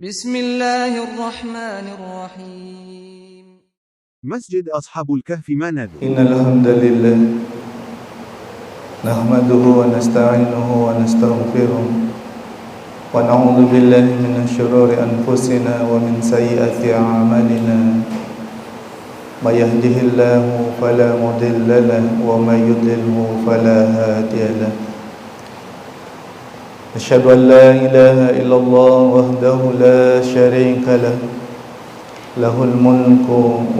بسم الله الرحمن الرحيم مسجد أصحاب الكهف منابع. إن الحمد لله نحمده ونستعينه ونستغفره ونعوذ بالله من شرور أنفسنا ومن سيئات أعمالنا من يهده الله فلا مضل له ومن يضلله فلا هادي له أشهد أن لا إله إلا الله وحده لا شريك له له الملك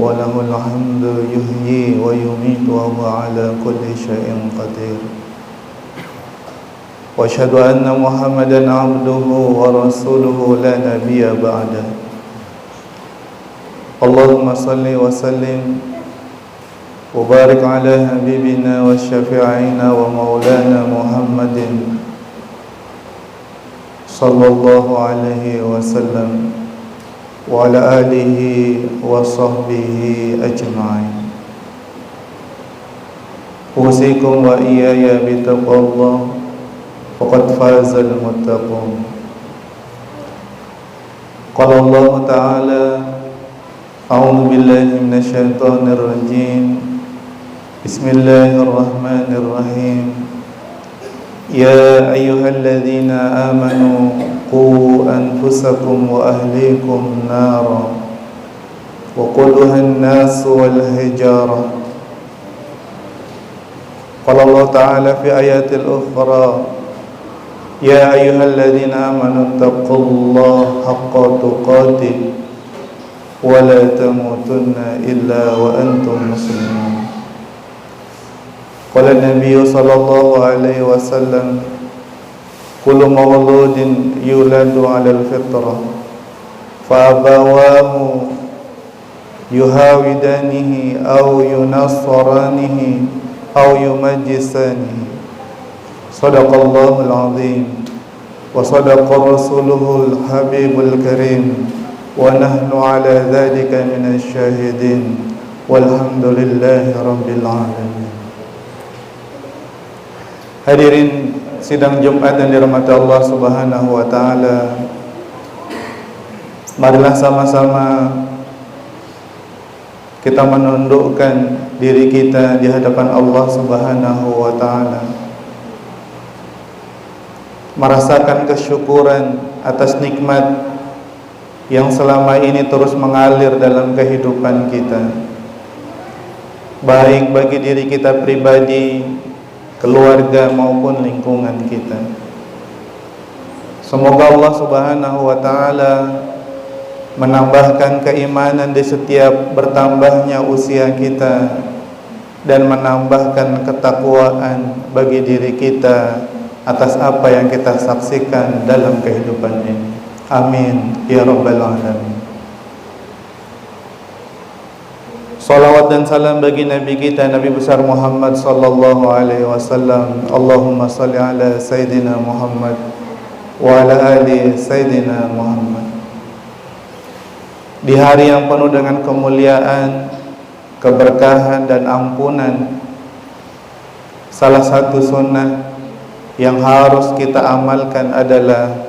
وله الحمد يحيي ويميت وهو على كل شيء قدير وأشهد أن محمدا عبده ورسوله لا نبي بعده اللهم صل وسلم وبارك على حبيبنا وشفيعنا ومولانا محمد صلى الله عليه وسلم وعلى آله وصحبه أجمعين أوصيكم وإياي بتقوى الله فقد فاز المتقون قال الله تعالى أعوذ بالله من الشيطان الرجيم بسم الله الرحمن الرحيم يا أيها الذين آمنوا قوا أنفسكم وأهليكم نارا وقودها الناس والحجارة قال الله تعالى في آيات الأخرى يا أيها الذين آمنوا اتقوا الله حق تقاته ولا تموتن إلا وأنتم مسلمون قال النبي صلى الله عليه وسلم كل مولود يولد على الفطرة فأبواه يهاودانه أو ينصرانه أو يمجسانه صدق الله العظيم وصدق رسوله الحبيب الكريم ونحن على ذلك من الشاهدين والحمد لله رب العالمين. Hadirin sidang Jumat yang dirahmati Allah Subhanahu wa taala. Marilah sama-sama kita menundukkan diri kita di hadapan Allah Subhanahu wa taala. Merasakan kesyukuran atas nikmat yang selama ini terus mengalir dalam kehidupan kita. Baik bagi diri kita pribadi, keluarga maupun lingkungan kita. Semoga Allah Subhanahu wa taala menambahkan keimanan di setiap bertambahnya usia kita dan menambahkan ketakwaan bagi diri kita atas apa yang kita saksikan dalam kehidupan ini. Amin ya rabbal alamin. Salawat dan salam bagi Nabi kita, Nabi besar Muhammad sallallahu alaihi wasallam. Allahumma salli ala Sayyidina Muhammad wa ala ali Sayyidina Muhammad. Di hari yang penuh dengan kemuliaan, keberkahan dan ampunan, salah satu sunnah yang harus kita amalkan adalah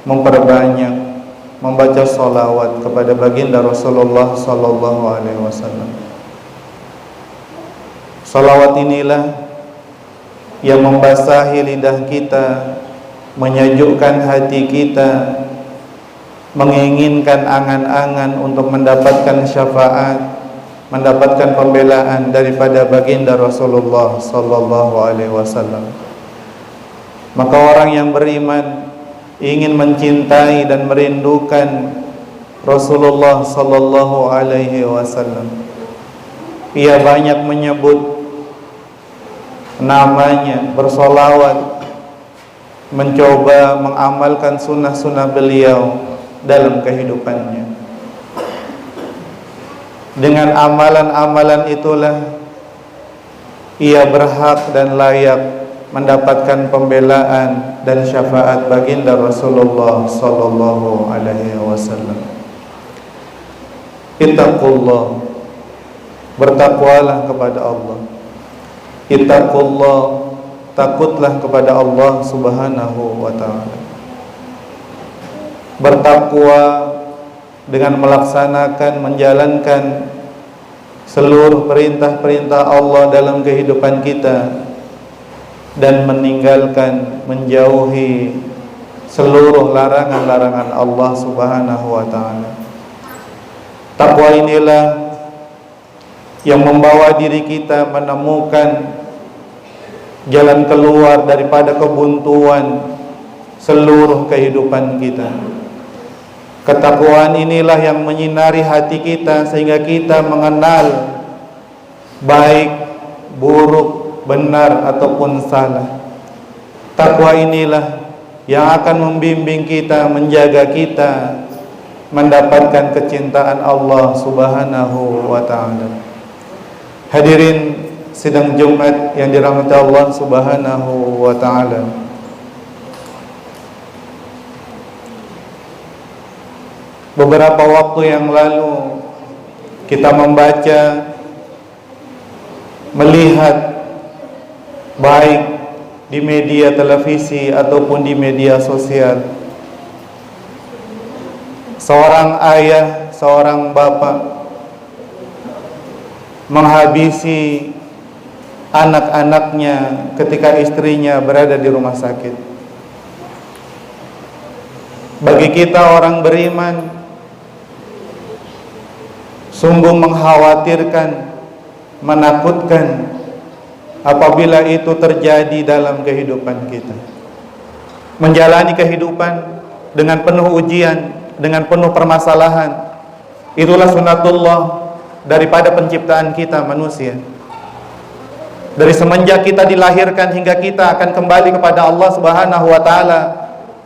memperbanyak membaca salawat kepada baginda Rasulullah sallallahu alaihi wasallam. Salawat inilah yang membasahi lidah kita, menyejukkan hati kita, menginginkan angan-angan untuk mendapatkan syafaat, mendapatkan pembelaan daripada baginda Rasulullah sallallahu alaihi wasallam. Maka orang yang beriman ingin mencintai dan merindukan Rasulullah sallallahu alaihi wasallam. Ia banyak menyebut namanya, bersolawat, mencoba mengamalkan sunnah-sunnah beliau dalam kehidupannya. Dengan amalan-amalan itulah ia berhak dan layak mendapatkan pembelaan dan syafaat baginda Rasulullah sallallahu alaihi wasallam. Ittaqullah, bertakwalah kepada Allah. Ittaqullah, takutlah kepada Allah Subhanahu wa taala. bertakwa dengan melaksanakan, menjalankan seluruh perintah-perintah Allah dalam kehidupan kita, dan meninggalkan, menjauhi seluruh larangan-larangan Allah Subhanahu wa ta'ala. Takwa inilah yang membawa diri kita menemukan jalan keluar daripada kebuntuan seluruh kehidupan kita. Ketakwaan inilah yang menyinari hati kita sehingga kita mengenal baik, buruk, benar ataupun salah. Takwa inilah yang akan membimbing kita, menjaga kita mendapatkan kecintaan Allah Subhanahu wa ta'ala. Hadirin sidang Jumat yang dirahmati Allah Subhanahu wa ta'ala, beberapa waktu yang lalu kita membaca, melihat baik di media televisi ataupun di media sosial, seorang ayah, seorang bapak menghabisi anak-anaknya ketika istrinya berada di rumah sakit. Bagi kita orang beriman, sungguh mengkhawatirkan, menakutkan apabila itu terjadi dalam kehidupan kita. Menjalani kehidupan dengan penuh ujian, dengan penuh permasalahan, itulah sunatullah daripada penciptaan kita manusia. Dari semenjak kita dilahirkan hingga kita akan kembali kepada Allah Subhanahu wa ta'ala,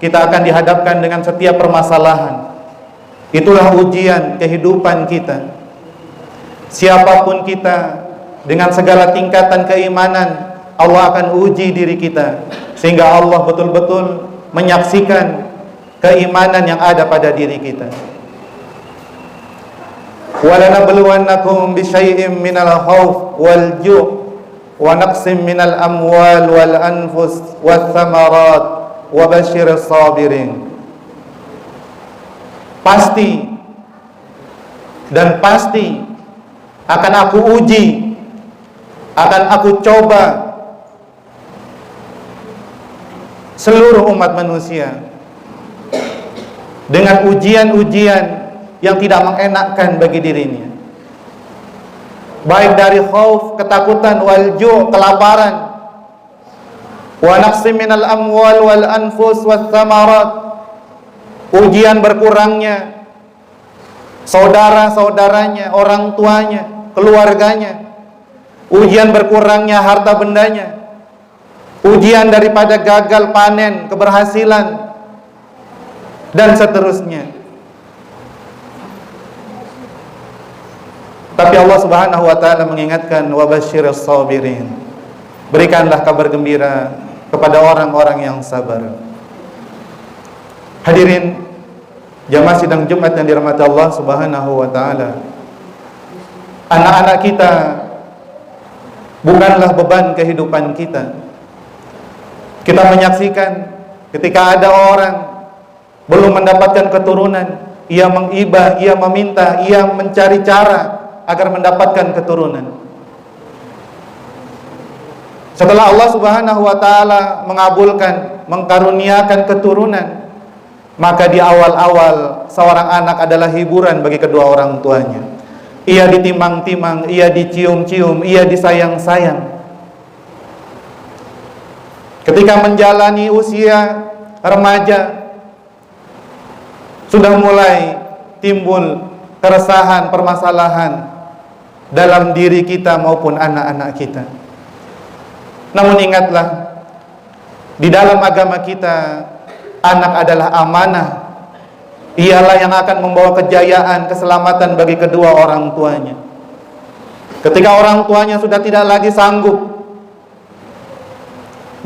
kita akan dihadapkan dengan setiap permasalahan. Itulah ujian kehidupan kita. Siapapun kita, dengan segala tingkatan keimanan, Allah akan uji diri kita sehingga Allah betul-betul menyaksikan keimanan yang ada pada diri kita. وَلَنَبْلُوَنَّكُمْ بِشَيْءٍ مِّنَ الْخَوْفِ وَالْجُوعِ وَنَقْصٍ مِّنَ الْأَمْوَالِ وَالْأَنفُسِ وَالثَّمَرَاتِ وَبَشِّرِ الصَّابِرِينَ. Pasti dan pasti akan aku uji, akan aku coba seluruh umat manusia dengan ujian-ujian yang tidak mengenakkan bagi dirinya, baik dari khauf, ketakutan, wal ju', kelaparan, wa naqsim minal amwal wal anfus wath thamarat, ujian berkurangnya saudara-saudaranya, orang tuanya, keluarganya, ujian berkurangnya harta bendanya, ujian daripada gagal panen, keberhasilan, dan seterusnya. Tapi Allah Subhanahu wa ta'ala mengingatkan, wa basyiris sabirin, berikanlah kabar gembira kepada orang-orang yang sabar. Hadirin jamaah sidang Jumat yang dirahmati Allah Subhanahu wa ta'ala, anak-anak kita bukanlah beban kehidupan kita. Kita menyaksikan ketika ada orang belum mendapatkan keturunan, ia mengibah, ia meminta, ia mencari cara agar mendapatkan keturunan. Setelah Allah Subhanahu wa ta'ala mengabulkan, mengkaruniakan keturunan, maka di awal-awal seorang anak adalah hiburan bagi kedua orang tuanya. Ia ditimang-timang, ia dicium-cium, ia disayang-sayang. Ketika menjalani usia remaja, sudah mulai timbul keresahan, permasalahan dalam diri kita maupun anak-anak kita. Namun ingatlah, di dalam agama kita, anak adalah amanah. Ialah yang akan membawa kejayaan, keselamatan bagi kedua orang tuanya. Ketika orang tuanya sudah tidak lagi sanggup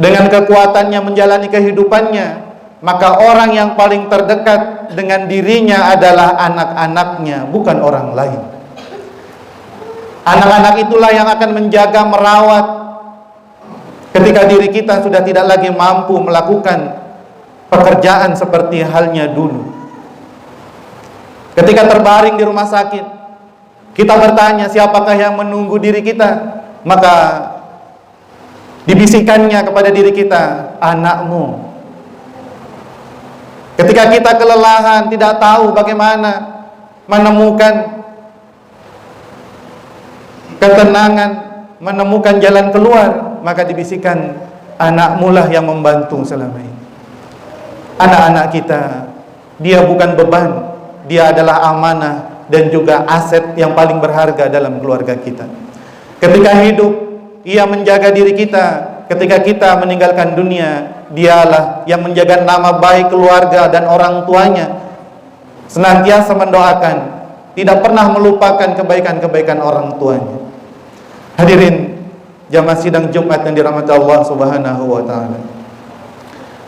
dengan kekuatannya menjalani kehidupannya, maka orang yang paling terdekat dengan dirinya adalah anak-anaknya, bukan orang lain. Anak-anak itulah yang akan menjaga, merawat ketika diri kita sudah tidak lagi mampu melakukan pekerjaan seperti halnya dulu. Ketika terbaring di rumah sakit, kita bertanya siapakah yang menunggu diri kita, maka dibisikkannya kepada diri kita, anakmu. Ketika kita kelelahan, tidak tahu bagaimana menemukan ketenangan, menemukan jalan keluar, maka dibisikkan, anakmu lah yang membantu selama ini. Anak-anak kita, dia bukan beban, dia adalah amanah dan juga aset yang paling berharga dalam keluarga kita. Ketika hidup, ia menjaga diri kita. Ketika kita meninggalkan dunia, dialah yang menjaga nama baik keluarga dan orang tuanya, senantiasa mendoakan, tidak pernah melupakan kebaikan-kebaikan orang tuanya. Hadirin jamaah sidang Jumat yang dirahmati Allah Subhanahu wa taala.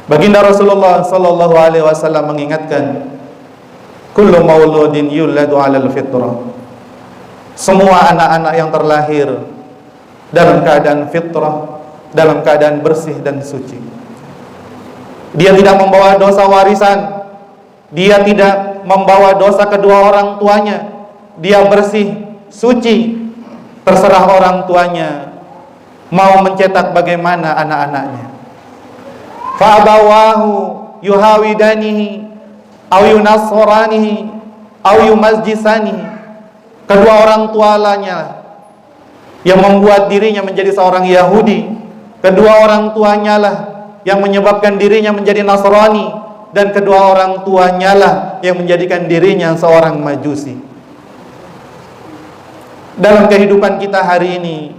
Baginda Rasulullah sallallahu alaihi wasallam mengingatkan, kullu mauludin yuladu 'alal fitrah. Semua anak-anak yang terlahir dalam keadaan fitrah, dalam keadaan bersih dan suci. Dia tidak membawa dosa warisan, dia tidak membawa dosa kedua orang tuanya, dia bersih, suci. Terserah orang tuanya mau mencetak bagaimana anak-anaknya. Fa'abawahu yuhawidanihi aw yunasranihi aw yumajjisanihi. Kedua orang tuanya yang membuat dirinya menjadi seorang Yahudi, kedua orang tuanya lah yang menyebabkan dirinya menjadi Nasrani, dan kedua orang tuanya lah yang menjadikan dirinya seorang Majusi. Dalam kehidupan kita hari ini,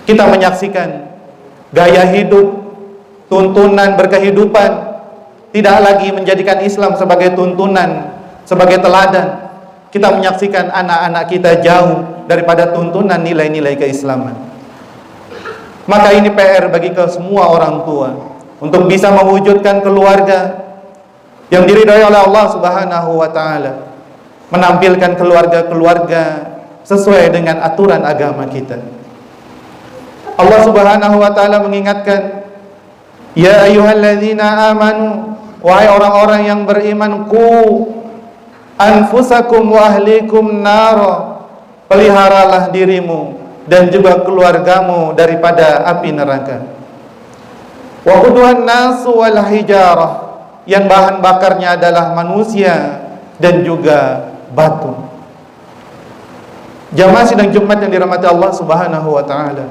kita menyaksikan gaya hidup, tuntunan berkehidupan tidak lagi menjadikan Islam sebagai tuntunan, sebagai teladan. Kita menyaksikan anak-anak kita jauh daripada tuntunan nilai-nilai keislaman. Maka ini PR bagi semua orang tua untuk bisa mewujudkan keluarga yang diridhai oleh Allah Subhanahu wa taala, menampilkan keluarga-keluarga sesuai dengan aturan agama kita. Allah Subhanahu wa taala mengingatkan, ya ayyuhalladzina amanu, wahai orang-orang yang beriman, qu anfusakum wa ahlikum nara, peliharalah dirimu dan juga keluargamu daripada api neraka. Wa quduhan nasu wal hijarah, yang bahan bakarnya adalah manusia dan juga batu. Jamaah sidang Jumat yang dirahmati Allah Subhanahu wa taala,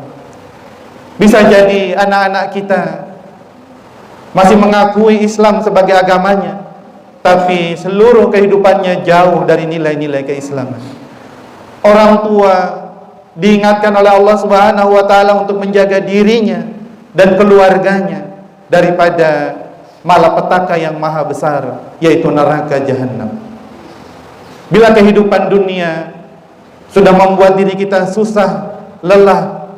bisa jadi anak-anak kita masih mengakui Islam sebagai agamanya, tapi seluruh kehidupannya jauh dari nilai-nilai keislaman. Orang tua diingatkan oleh Allah Subhanahu wa taala untuk menjaga dirinya dan keluarganya daripada malapetaka yang maha besar, yaitu neraka jahanam. Bila kehidupan dunia sudah membuat diri kita susah, lelah,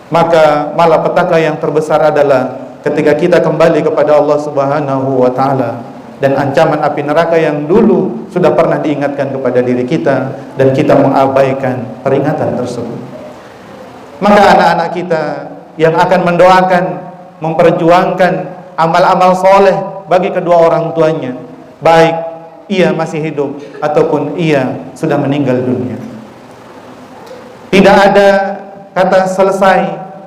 maka malapetaka yang terbesar adalah ketika kita kembali kepada Allah Subhanahu wa taala dan ancaman api neraka yang dulu sudah pernah diingatkan kepada diri kita dan kita mengabaikan peringatan tersebut. Maka anak-anak kita yang akan mendoakan, memperjuangkan amal-amal soleh bagi kedua orang tuanya, baik ia masih hidup ataupun ia sudah meninggal dunia. Tidak ada kata selesai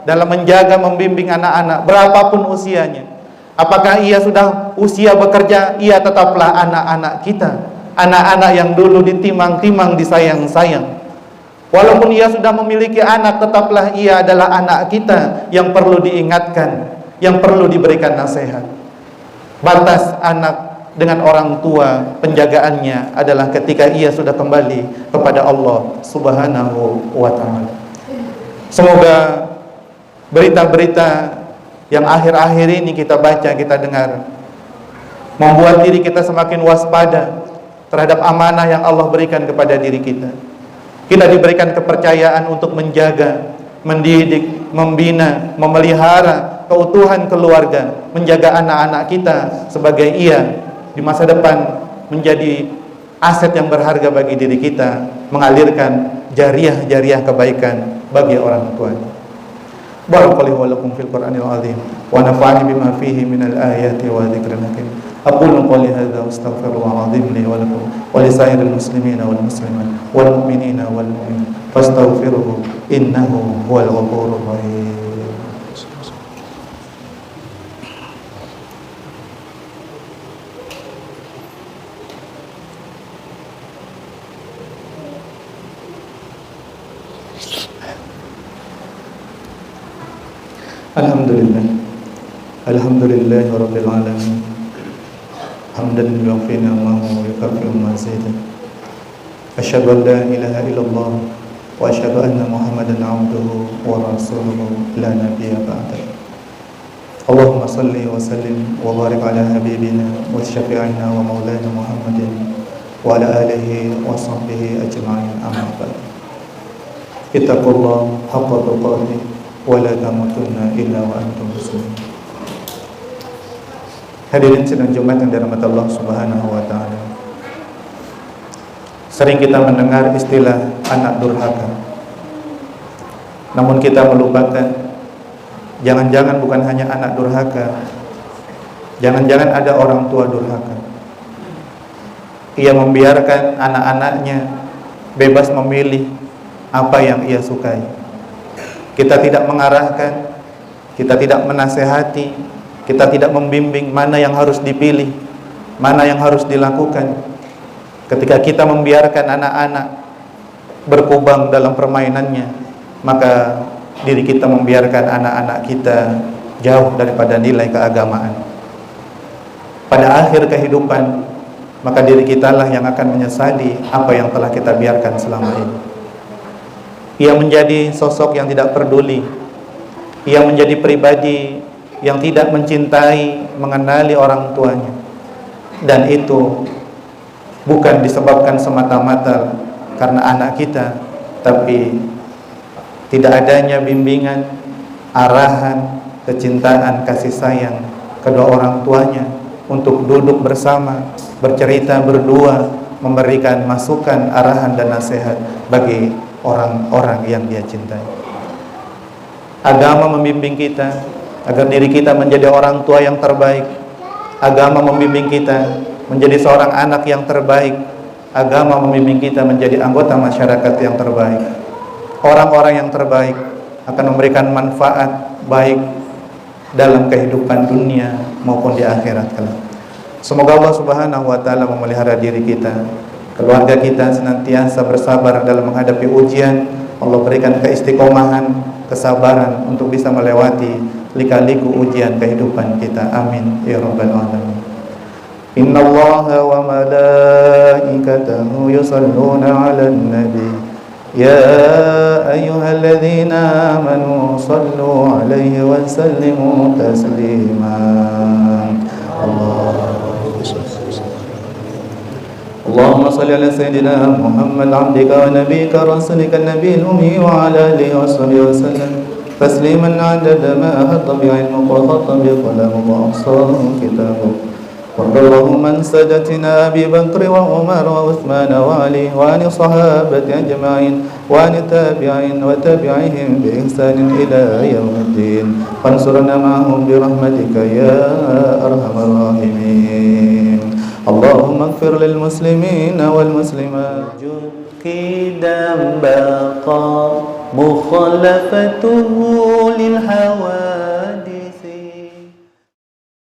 dalam menjaga, membimbing anak-anak berapapun usianya. Apakah ia sudah usia bekerja, ia tetaplah anak-anak kita, anak-anak yang dulu ditimang-timang, disayang-sayang. Walaupun ia sudah memiliki anak, tetaplah ia adalah anak kita yang perlu diingatkan, yang perlu diberikan nasihat. Batas anak dengan orang tua, penjagaannya adalah ketika ia sudah kembali kepada Allah Subhanahu wa ta'ala. Semoga berita-berita yang akhir-akhir ini kita baca, kita dengar, membuat diri kita semakin waspada terhadap amanah yang Allah berikan kepada diri kita. Kita diberikan kepercayaan untuk menjaga, mendidik, membina, memelihara keutuhan keluarga, menjaga anak-anak kita sebagai ia di masa depan menjadi aset yang berharga bagi diri kita, mengalirkan jariah-jariah kebaikan bagi orang tua. Barakallahu wa lakum fil Qur'anil azim wa nafa'ani bima fihi minal ayati wa dzikril hakim. أقول قولي هذا واستغفر الله العظيم لي ولكم ولسائر المسلمين والمسلمات والمؤمنين والمؤمنات فاستغفروه إنه هو الغفور الرحيم. Alhamdulillah Rabbil Alamin hamdan yuwafi ni'amahu wa yukafi'u mazidah. Asyhadu an la ilaha illallah wa asyhadu anna Muhammadan abduhu wa rasuluhu la nabiyya ba'dah. Allahumma salli wa sallim wa barik ala habibina wa syafi'ina wa maulana Muhammadin wa ala alihi wa sahbihi ajma'in, amma ba'd. Ittaqullaha haqqa tuqatih wa la tamutunna illa wa antum muslimun. Hadirin sidang Jumat yang dirahmati Allah Subhanahu wa taala. Sering kita mendengar istilah anak durhaka. Namun kita melupakan, jangan-jangan bukan hanya anak durhaka. Jangan-jangan ada orang tua durhaka. Ia membiarkan anak-anaknya bebas memilih apa yang ia sukai. Kita tidak mengarahkan, kita tidak menasehati, kita tidak membimbing mana yang harus dipilih, mana yang harus dilakukan. Ketika kita membiarkan anak-anak berkubang dalam permainannya, maka diri kita membiarkan anak-anak kita jauh daripada nilai keagamaan. Pada akhir kehidupan, maka diri kita lah yang akan menyesali apa yang telah kita biarkan selama ini. Ia menjadi sosok yang tidak peduli, ia menjadi pribadi yang tidak mencintai, mengenali orang tuanya. Dan itu bukan disebabkan semata-mata karena anak kita, tapi tidak adanya bimbingan, arahan, kecintaan, kasih sayang kedua orang tuanya untuk duduk bersama, bercerita berdua, memberikan masukan, arahan dan nasihat bagi orang-orang yang dia cintai. Agama membimbing kita agar diri kita menjadi orang tua yang terbaik. Agama membimbing kita menjadi seorang anak yang terbaik. Agama membimbing kita menjadi anggota masyarakat yang terbaik. Orang-orang yang terbaik akan memberikan manfaat baik dalam kehidupan dunia maupun di akhirat kelak. Semoga Allah Subhanahu wa taala memelihara diri kita, keluarga kita senantiasa bersabar dalam menghadapi ujian. Allah berikan keistiqomahan, kesabaran untuk bisa melewati lika-liku ujian kehidupan kita. Amin ya rabbal alamin. Innallaha wa malaikatahu yusalluna 'alan nabi ya ayyuhalladzina amanu sallu 'alaihi wa sallimu taslima. Allahumma salli ala sayyidina Muhammad 'abdika wa nabiyyika rasulika an-nabiyil ummi wa ala alihi wa sahbihi wa sallam تسليما عدد ما أحاط بعلمك وخط بقلمك وأحصاه كتابك. وارض اللهم عن سادتنا أبي بكر وعمر وعثمان وعلي وعن الصحابة أجمعين وعن التابعين وتابعيهم بإحسان إلى يوم الدين وانصرنا معهم برحمتك يا أرحم الراحمين. اللهم اغفر للمسلمين والمسلمات. قدم بقى مخالفته للهوى